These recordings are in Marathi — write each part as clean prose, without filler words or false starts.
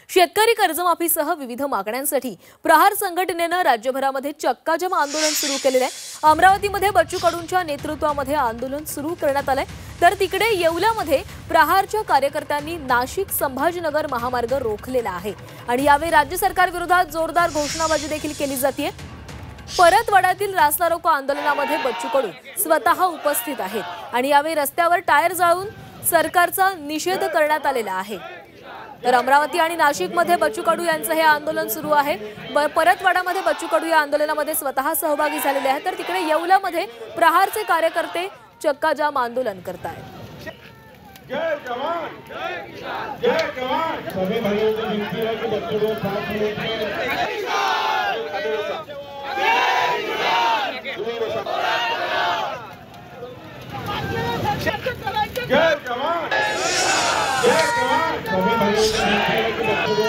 शेतकरी कर्जमाफीसह विविध मागण्यांसाठी प्रहार संघटनेने राज्यभरामध्ये चक्काजाम आंदोलन सुरू केलेले आहे। अमरावतीमध्ये बच्चू कडूंच्या नेतृत्वामध्ये आंदोलन सुरू करण्यात आले, तर तिकडे येवल्यामध्ये प्रहारच्या कार्यकर्त्यांनी नाशिक संभाजीनगर महामार्ग रोखलेला आहे आणि यावेळी राज्य सरकार विरोधात जोरदार घोषणाबाजी देखील केली जाते। परतवाड्यातील रास्ता रोको आंदोलनामध्ये बच्चू कडू स्वतः उपस्थित आहेत आणि यावेळी रस्त्यावर टायर जाळून सरकारचा निषेध करण्यात आलेला आहे। तर अमरावती आणि नाशिकमध्ये बच्चू कडू यांचं हे आंदोलन सुरू आहे। परतवाड्यामध्ये बच्चू कडू या आंदोलनामध्ये स्वतः सहभागी झालेले आहेत, तर तिकडे येवल्यामध्ये प्रहारचे कार्यकर्ते चक्काजाम आंदोलन करतायत। जय जवान जय जवान सभी भाइयों को विनती है कि बच्चों को साथ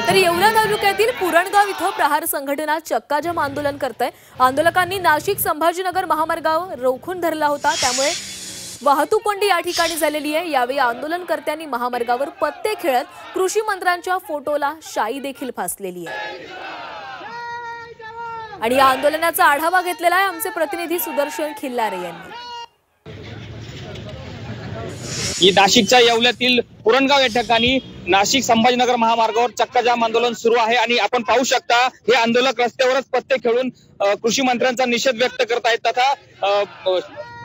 तर येवला तालुक्यातील पुरणगाव इथं प्रहार संघटना चक्काजाम आंदोलन करते। आंदोलकांनी नाशिक संभाजीनगर महामार्गावर रोखून धरला होता, त्यामुळे वाहतूक कोंडी या ठिकाणी झालेली आहे। यावेळी आंदोलनकर्त्यांनी महामार्गावर पत्ते खेळत कृषी मंत्र्यांच्या फोटोला शाई देखील फासलेली आहे आणि या आंदोलनाचा आढावा घेतलेला आहे आमचे प्रतिनिधी सुदर्शन खिल्लारे यांनी। नाशिकच्या येवल्यातील पुरणगाव या ठिकाणी नाशिक संभाजीनगर महामार्गावर चक्काजाम आंदोलन सुरू आहे आणि आपण पाहू शकता हे आंदोलक रस्त्यावरच पत्ते खेळून कृषी मंत्र्यांचा निषेध व्यक्त करत आहेत। तथा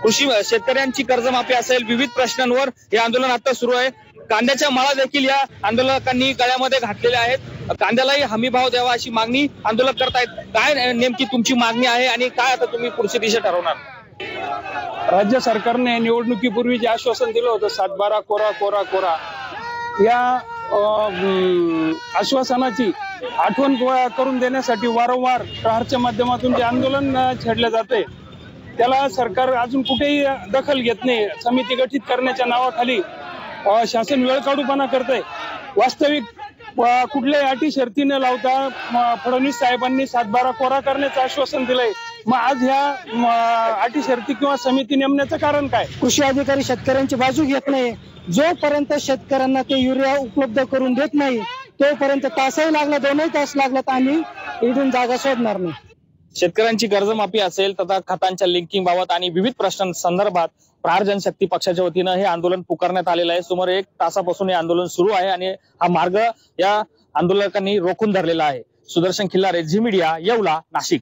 कृषी शेतकऱ्यांची कर्जमाफी असेल, विविध प्रश्नांवर हे आंदोलन आता सुरू आहे। कांद्याच्या माळा देखील या आंदोलकांनी गळ्यामध्ये घातलेल्या आहेत। कांद्यालाही हमी भाव द्यावा अशी मागणी आंदोलक करतायत। काय नेमकी तुमची मागणी आहे आणि काय आता तुम्ही पुढची दिशा ठरवणार? राज्य सरकारने निवडणुकीपूर्वी जे आश्वासन दिलं होतं 7-12 कोरा कोरा कोरा, या आश्वासनाची आठवण करून देण्यासाठी वारंवार प्रहारच्या माध्यमातून जे आंदोलन छेडले जाते त्याला सरकार अजून कुठेही दखल घेत नाही। समिती गठीत करण्याच्या नावाखाली शासन वेळकाढूपणा करते। वास्तविक कुठल्याही अटी शर्ती न लावता फडणवीस साहेबांनी 7-12 कोरा करण्याचं आश्वासन दिलंय। मग आज ह्या अटी शर्ती किंवा समिती नेमण्याचं कारण काय? कृषी अधिकारी शेतकऱ्यांची बाजू घेत नाही। जोपर्यंत शेतकऱ्यांना ते युरिया उपलब्ध करून देत नाही तोपर्यंत तासही लागला, 2 तास लागला, आम्ही इथून जागा सोडणार नाही। शेतकऱ्यांची कर्जमाफी असेल तथा खतांच्या लिंकिंग बाबत आणि विविध प्रश्नांसंदर्भात प्रहार जनशक्ती पक्षाच्या वतीनं हे आंदोलन पुकारण्यात आलेलं आहे। सुमारे 1 तासापासून हे आंदोलन सुरू आहे आणि हा मार्ग या आंदोलकांनी रोखून धरलेला आहे। सुदर्शन खिल्लारे, झी मीडिया, येवला, नाशिक।